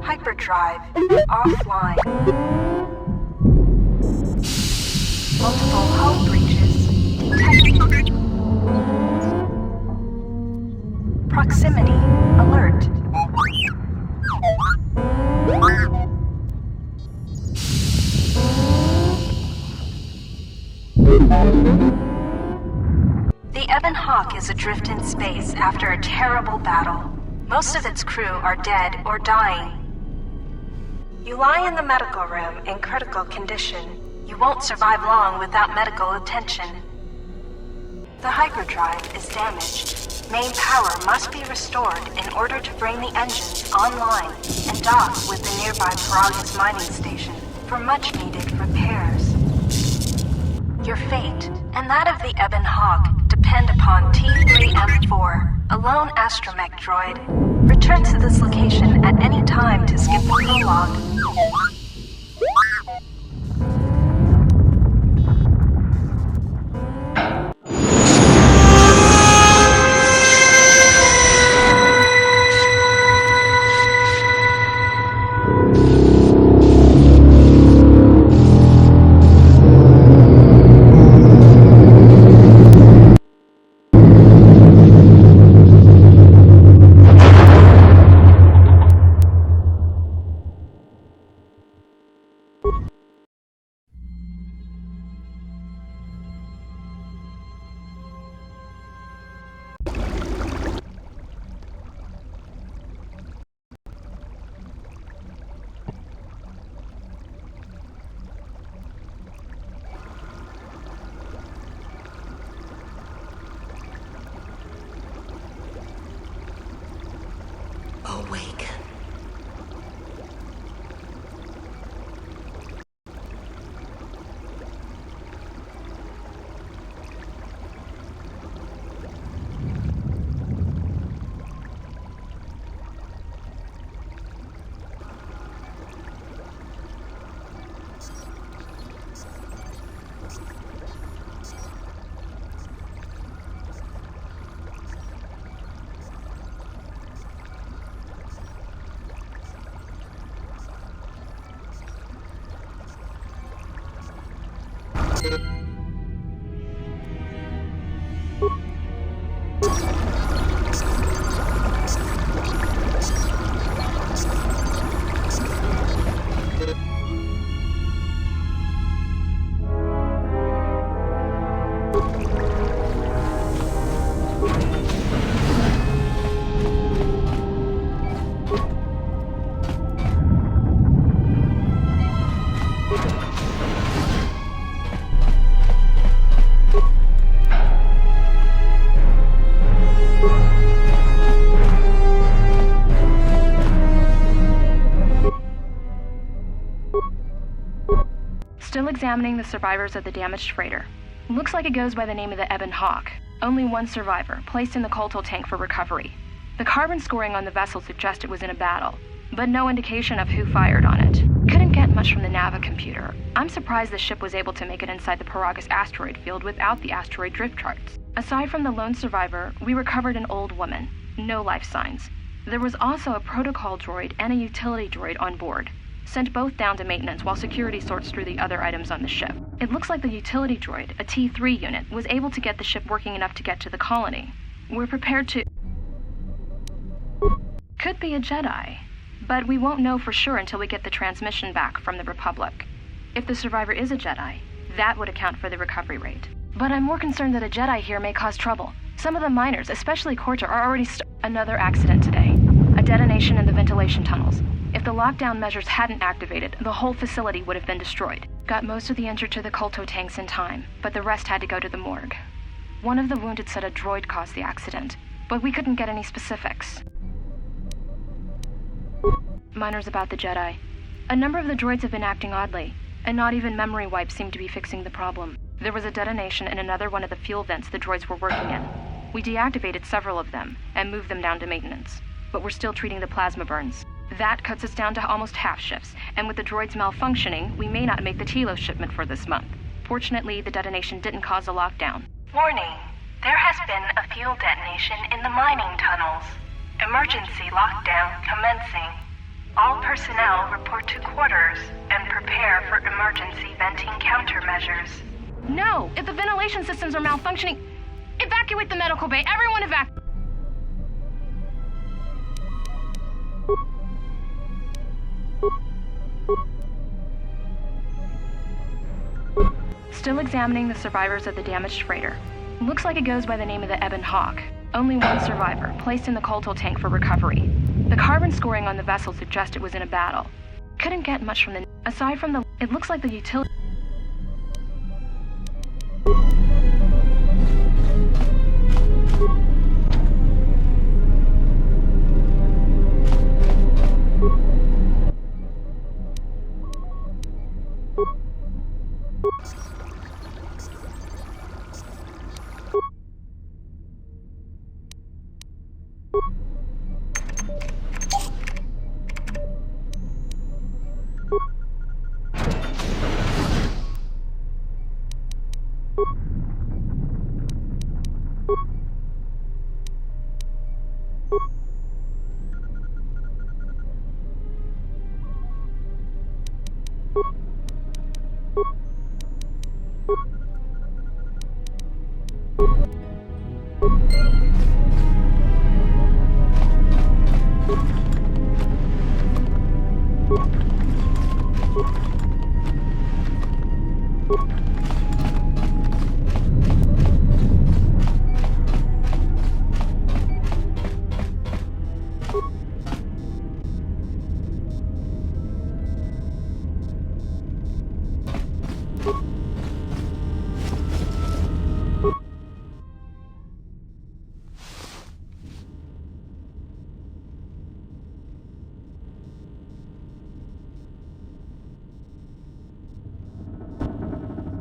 Hyperdrive offline. Multiple hull breaches detected. Proximity alert. The Ebon Hawk is adrift in space after a terrible battle. Most of its crew are dead or dying. You lie in the medical room in critical condition. You won't survive long without medical attention. The hyperdrive is damaged. Main power must be restored in order to bring the engines online and dock with the nearby Paragus mining station for much-needed repairs. Your fate and that of the Ebon Hawk depend upon T3M4, a lone astromech droid. Return to this location at any time to skip the prologue. Awake. Still examining the survivors of the damaged freighter. Looks like it goes by the name of the Ebon Hawk. Only one survivor, placed in the coltal tank for recovery. The carbon scoring on the vessel suggests it was in a battle, but no indication of who fired on it. Couldn't get much from the Nava computer. I'm surprised the ship was able to make it inside the Paragus asteroid field without the asteroid drift charts. Aside from the lone survivor, we recovered an old woman. No life signs. There was also a protocol droid and a utility droid on board. Sent both down to maintenance while security sorts through the other items on the ship. It looks like the utility droid, a T3 unit, was able to get the ship working enough to get to the colony. We're prepared to... Could be a Jedi, but we won't know for sure until we get the transmission back from the Republic. If the survivor is a Jedi, that would account for the recovery rate. But I'm more concerned that a Jedi here may cause trouble. Some of the miners, especially Corta, are already Another accident today. A detonation in the ventilation tunnels. If the lockdown measures hadn't activated, the whole facility would have been destroyed. Got most of the injured to the colto tanks in time, but the rest had to go to the morgue. One of the wounded said a droid caused the accident, but we couldn't get any specifics. Miners about the Jedi. A number of the droids have been acting oddly, and not even memory wipes seem to be fixing the problem. There was a detonation in another one of the fuel vents the droids were working in. We deactivated several of them and moved them down to maintenance, but we're still treating the plasma burns. That cuts us down to almost half shifts, and with the droids malfunctioning, we may not make the Telos shipment for this month. Fortunately, the detonation didn't cause a lockdown. Warning. There has been a fuel detonation in the mining tunnels. Emergency lockdown commencing. All personnel report to quarters and prepare for emergency venting countermeasures. No! If the ventilation systems are malfunctioning, evacuate the medical bay! Everyone evacuate! Still examining the survivors of the damaged freighter. Looks like it goes by the name of the Ebon Hawk. Only one survivor, placed in the coltal tank for recovery. The carbon scoring on the vessel suggests it was in a battle. Couldn't get much from the... Aside from the... It looks like the utility...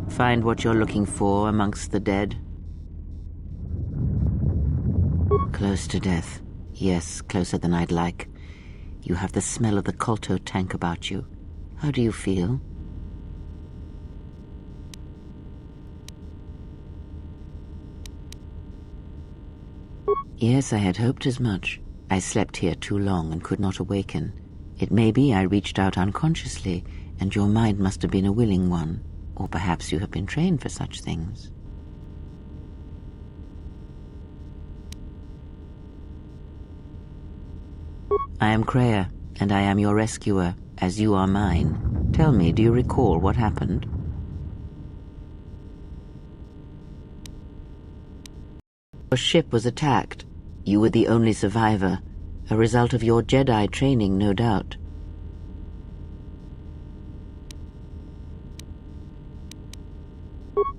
Find what you're looking for amongst the dead? Close to death. Yes, closer than I'd like. You have the smell of the colto tank about you. How do you feel? Yes, I had hoped as much. I slept here too long and could not awaken. It may be I reached out unconsciously, and your mind must have been a willing one. Or perhaps you have been trained for such things. I am Kreia, and I am your rescuer, as you are mine. Tell me, do you recall what happened? Your ship was attacked. You were the only survivor, a result of your Jedi training, no doubt.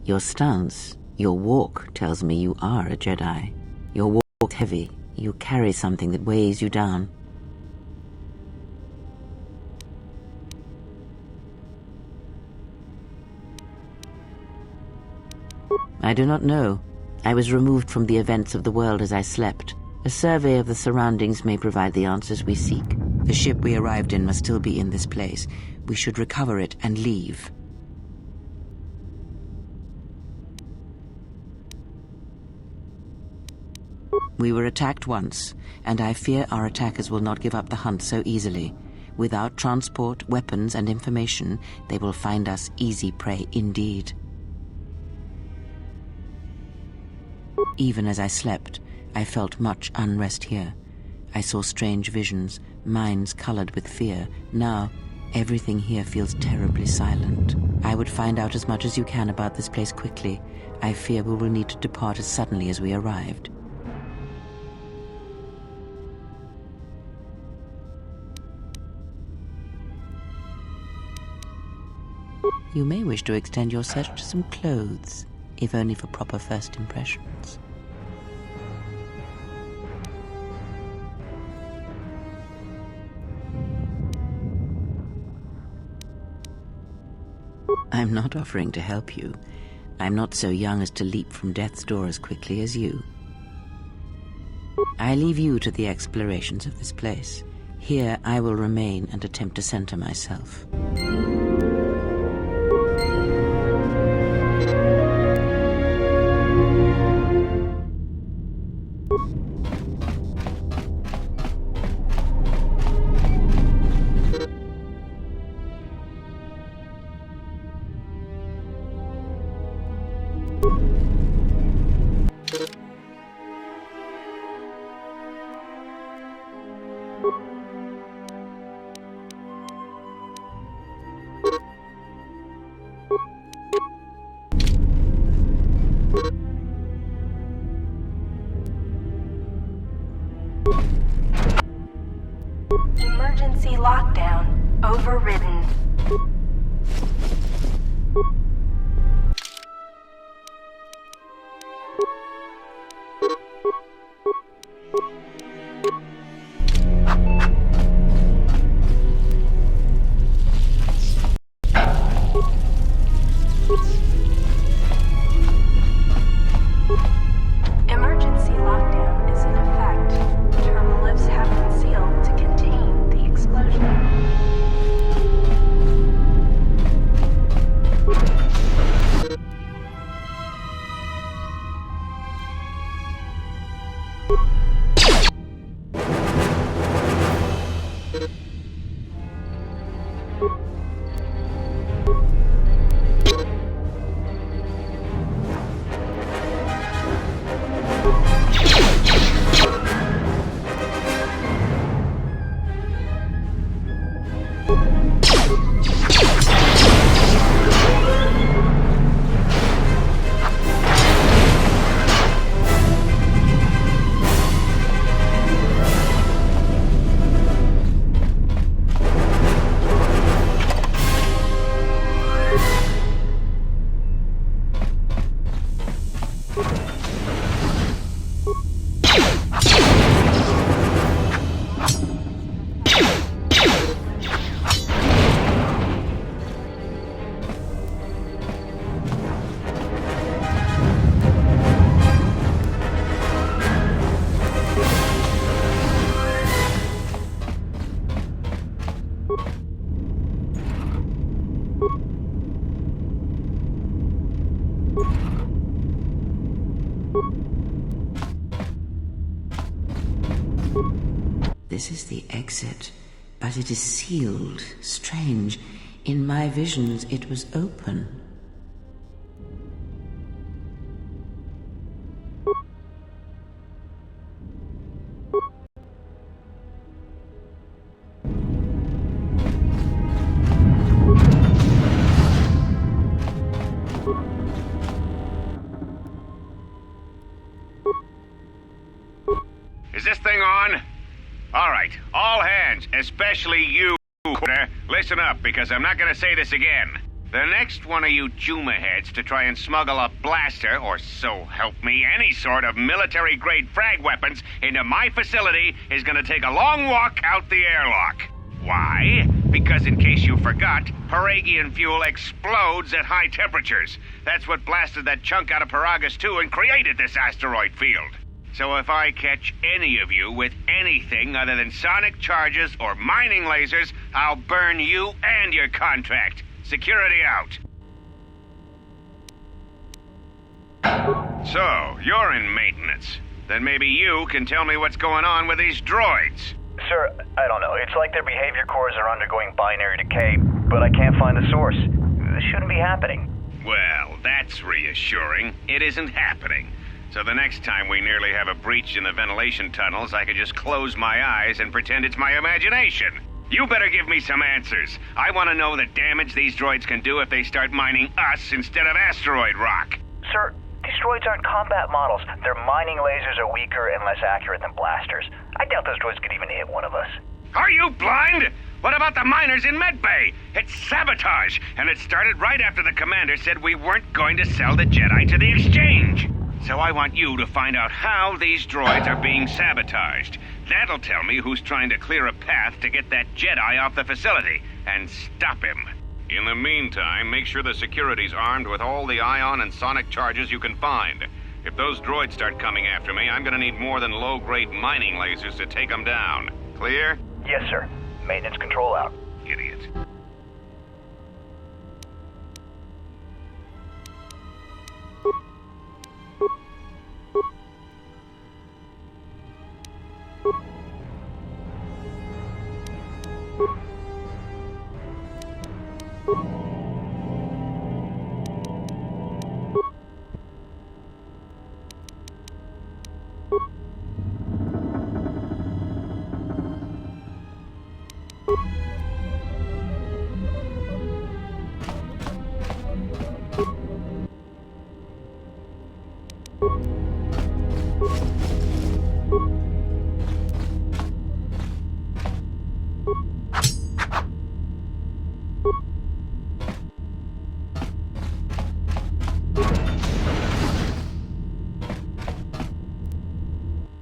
Your stance, your walk tells me you are a Jedi. Your walk is heavy. You carry something that weighs you down. I do not know. I was removed from the events of the world as I slept. A survey of the surroundings may provide the answers we seek. The ship we arrived in must still be in this place. We should recover it and leave. We were attacked once, and I fear our attackers will not give up the hunt so easily. Without transport, weapons, and information, they will find us easy prey indeed. Even as I slept, I felt much unrest here. I saw strange visions, minds colored with fear. Now, everything here feels terribly silent. I would find out as much as you can about this place quickly. I fear we will need to depart as suddenly as we arrived. You may wish to extend your search to some clothes, if only for proper first impressions. I'm not offering to help you. I'm not so young as to leap from death's door as quickly as you. I leave you to the explorations of this place. Here I will remain and attempt to center myself. Emergency lockdown overridden. Emergency lockdown is in effect. Terminal lifts have been sealed to contain the explosion. This is the exit, but it is sealed. Strange. In my visions, it was open. Is this thing on? All right, all hands, especially you, listen up, because I'm not gonna say this again. The next one of you Juma heads to try and smuggle a blaster, or so help me, any sort of military-grade frag weapons into my facility is gonna take a long walk out the airlock. Why? Because in case you forgot, Paragian fuel explodes at high temperatures. That's what blasted that chunk out of Paragus 2 and created this asteroid field. So if I catch any of you with anything other than sonic charges or mining lasers, I'll burn you and your contract. Security out. So, you're in maintenance. Then maybe you can tell me what's going on with these droids. Sir, I don't know. It's like their behavior cores are undergoing binary decay, but I can't find the source. This shouldn't be happening. Well, that's reassuring. It isn't happening. So the next time we nearly have a breach in the ventilation tunnels, I could just close my eyes and pretend it's my imagination. You better give me some answers. I want to know the damage these droids can do if they start mining us instead of asteroid rock. Sir, these droids aren't combat models. Their mining lasers are weaker and less accurate than blasters. I doubt those droids could even hit one of us. Are you blind? What about the miners in Medbay? It's sabotage, and it started right after the commander said we weren't going to sell the Jedi to the exchange. So I want you to find out how these droids are being sabotaged. That'll tell me who's trying to clear a path to get that Jedi off the facility and stop him. In the meantime, make sure the security's armed with all the ion and sonic charges you can find. If those droids start coming after me, I'm gonna need more than low-grade mining lasers to take them down. Clear? Yes, sir. Maintenance control out. Idiot.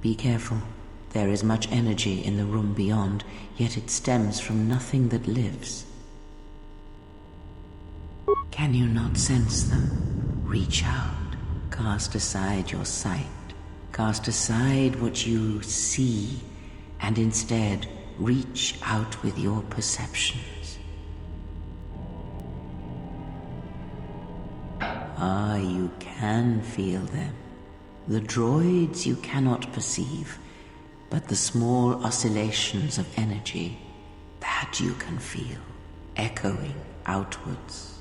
Be careful. There is much energy in the room beyond, yet it stems from nothing that lives. Can you not sense them? Reach out. Cast aside your sight. Cast aside what you see, and instead reach out with your perceptions. Ah, you can feel them. The droids you cannot perceive, but the small oscillations of energy, that you can feel, echoing outwards.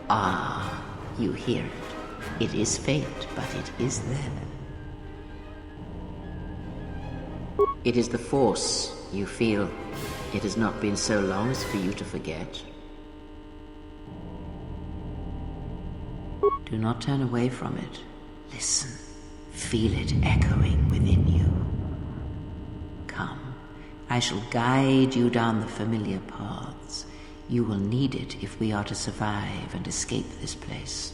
Ah, you hear it. It is faint, but it is there. It is the Force, you feel. It has not been so long as for you to forget. Do not turn away from it. Listen. Feel it echoing within you. Come. I shall guide you down the familiar paths. You will need it if we are to survive and escape this place.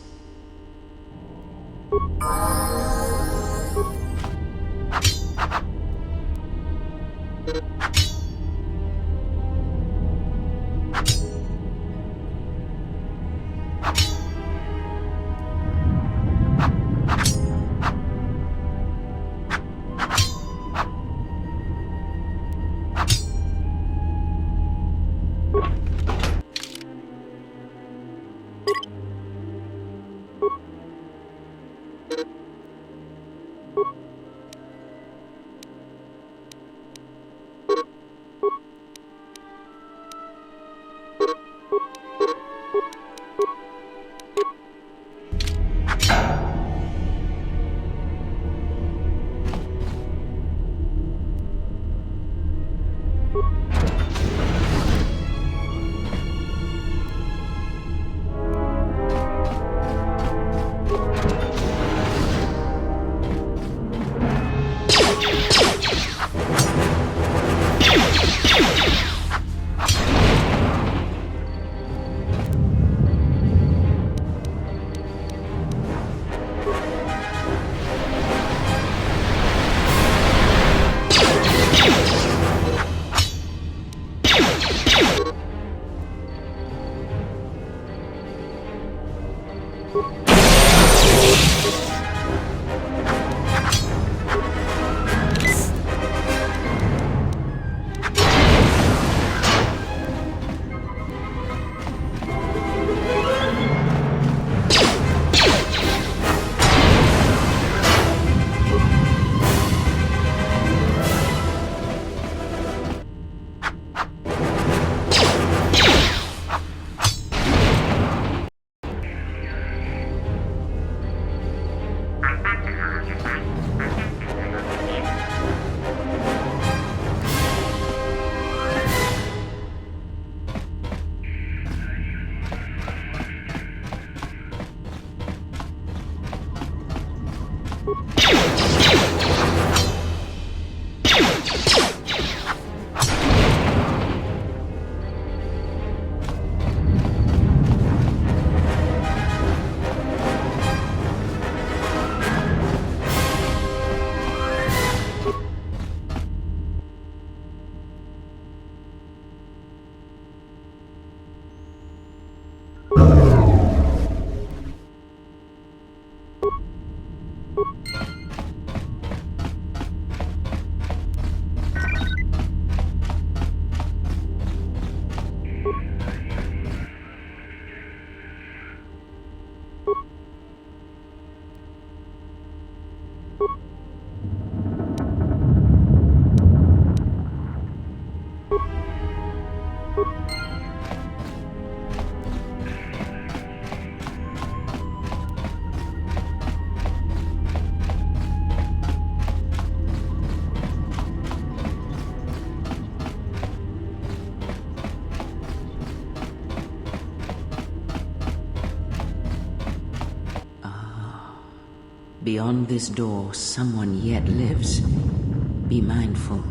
Beyond this door, someone yet lives. Be mindful.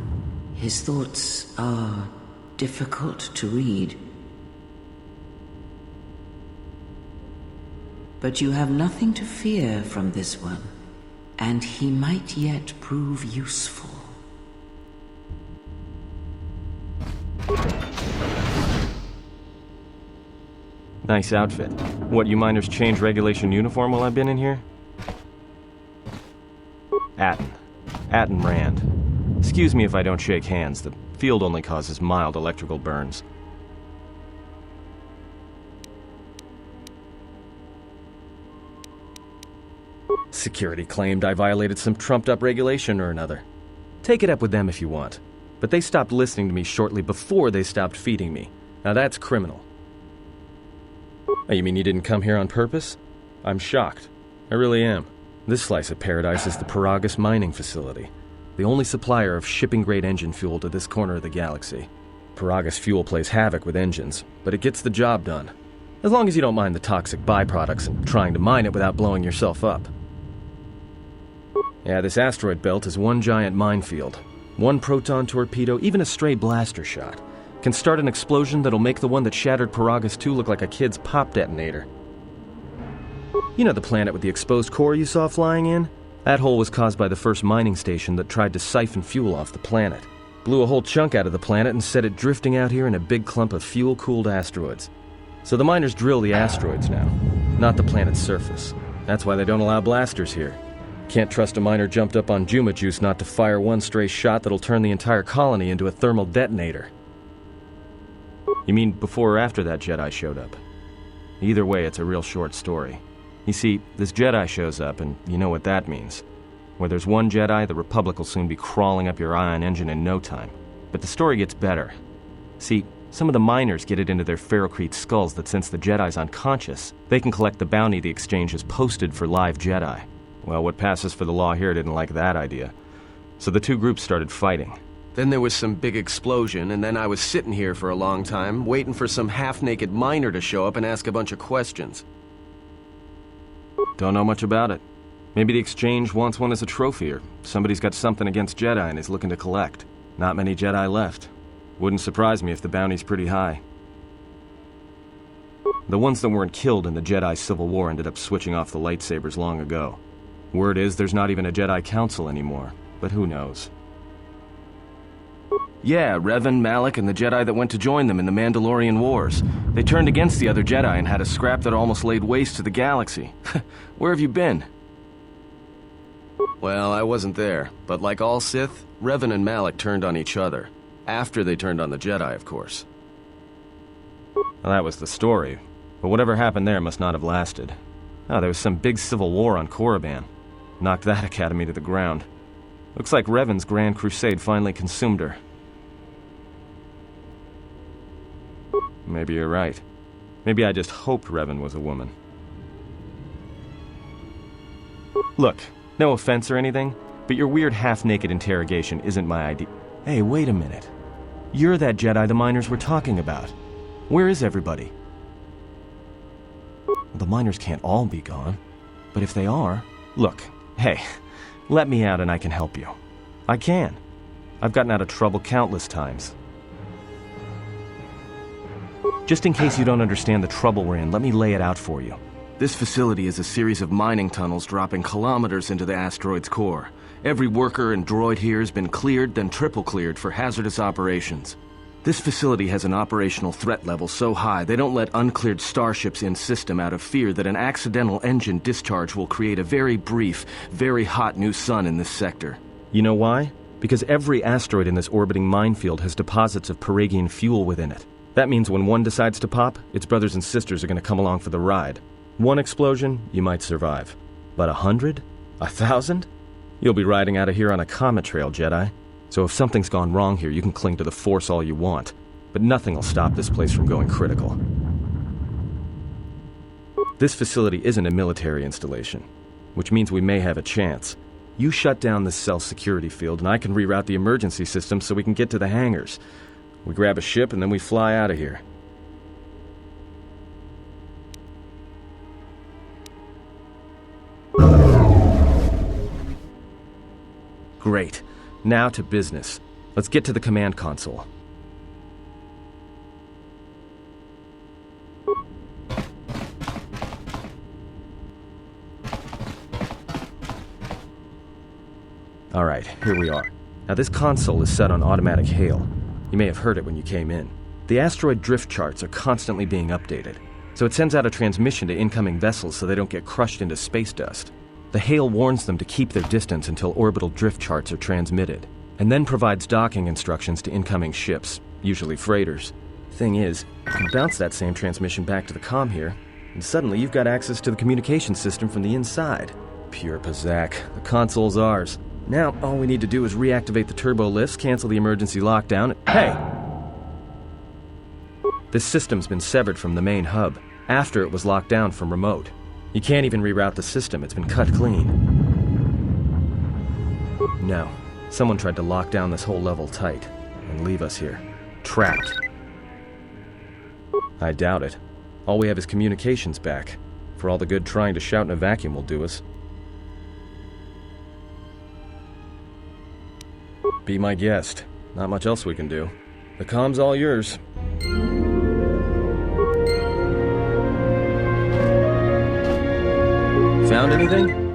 His thoughts are difficult to read. But you have nothing to fear from this one, and he might yet prove useful. Nice outfit. What, you miners change regulation uniform while I've been in here? Atten Rand. Excuse me if I don't shake hands. The field only causes mild electrical burns. Security claimed I violated some trumped-up regulation or another. Take it up with them if you want. But they stopped listening to me shortly before they stopped feeding me. Now that's criminal. Oh, you mean you didn't come here on purpose? I'm shocked. I really am. This slice of paradise is the Paragus mining facility, the only supplier of shipping-grade engine fuel to this corner of the galaxy. Paragus fuel plays havoc with engines, but it gets the job done. As long as you don't mind the toxic byproducts and trying to mine it without blowing yourself up. Yeah, this asteroid belt is one giant minefield. One proton torpedo, even a stray blaster shot, can start an explosion that'll make the one that shattered Paragus 2 look like a kid's pop detonator. You know the planet with the exposed core you saw flying in? That hole was caused by the first mining station that tried to siphon fuel off the planet. Blew a whole chunk out of the planet and set it drifting out here in a big clump of fuel-cooled asteroids. So the miners drill the asteroids now, not the planet's surface. That's why they don't allow blasters here. Can't trust a miner jumped up on Juma juice not to fire one stray shot that'll turn the entire colony into a thermal detonator. You mean before or after that Jedi showed up? Either way, it's a real short story. You see, this Jedi shows up, and you know what that means. Where there's one Jedi, the Republic will soon be crawling up your ion engine in no time. But the story gets better. See, some of the miners get it into their ferrocrete skulls that since the Jedi's unconscious, they can collect the bounty the exchange has posted for live Jedi. Well, what passes for the law here didn't like that idea. So the two groups started fighting. Then there was some big explosion, and then I was sitting here for a long time, waiting for some half-naked miner to show up and ask a bunch of questions. Don't know much about it. Maybe the exchange wants one as a trophy, or somebody's got something against Jedi and is looking to collect. Not many Jedi left. Wouldn't surprise me if the bounty's pretty high. The ones that weren't killed in the Jedi Civil War ended up switching off the lightsabers long ago. Word is there's not even a Jedi Council anymore, but who knows? Yeah, Revan, Malak, and the Jedi that went to join them in the Mandalorian Wars. They turned against the other Jedi and had a scrap that almost laid waste to the galaxy. Where have you been? Well, I wasn't there, but like all Sith, Revan and Malak turned on each other. After they turned on the Jedi, of course. Well, that was the story, but whatever happened there must not have lasted. Oh, there was some big civil war on Korriban. Knocked that academy to the ground. Looks like Revan's Grand Crusade finally consumed her. Maybe you're right. Maybe I just hoped Revan was a woman. Look, no offense or anything, but your weird half-naked interrogation isn't my idea. Hey, wait a minute. You're that Jedi the miners were talking about. Where is everybody? The miners can't all be gone, but if they are... Look, hey, let me out and I can help you. I can. I've gotten out of trouble countless times. Just in case you don't understand the trouble we're in, let me lay it out for you. This facility is a series of mining tunnels dropping kilometers into the asteroid's core. Every worker and droid here has been cleared, then triple cleared for hazardous operations. This facility has an operational threat level so high they don't let uncleared starships in system out of fear that an accidental engine discharge will create a very brief, very hot new sun in this sector. You know why? Because every asteroid in this orbiting minefield has deposits of Paragian fuel within it. That means when one decides to pop, its brothers and sisters are going to come along for the ride. One explosion, you might survive. But 100? 1,000? You'll be riding out of here on a comet trail, Jedi. So if something's gone wrong here, you can cling to the Force all you want. but nothing will stop this place from going critical. This facility isn't a military installation, which means we may have a chance. You shut down this cell security field, and I can reroute the emergency system so we can get to the hangars. We grab a ship, and then we fly out of here. Great. Now to business. Let's get to the command console. Alright, here we are. Now this console is set on automatic hail. You may have heard it when you came in. The asteroid drift charts are constantly being updated, so it sends out a transmission to incoming vessels so they don't get crushed into space dust. The hail warns them to keep their distance until orbital drift charts are transmitted, and then provides docking instructions to incoming ships, usually freighters. Thing is, you can bounce that same transmission back to the comm here, and suddenly you've got access to the communication system from the inside. Pure pizzazz. The console's ours. Now, all we need to do is reactivate the turbo lifts, cancel the emergency lockdown. Hey! This system's been severed from the main hub, after it was locked down from remote. You can't even reroute the system, it's been cut clean. No, someone tried to lock down this whole level tight, and leave us here, trapped. I doubt it. All we have is communications back. For all the good trying to shout in a vacuum will do us. Be my guest. Not much else we can do. The comm's all yours. Found anything?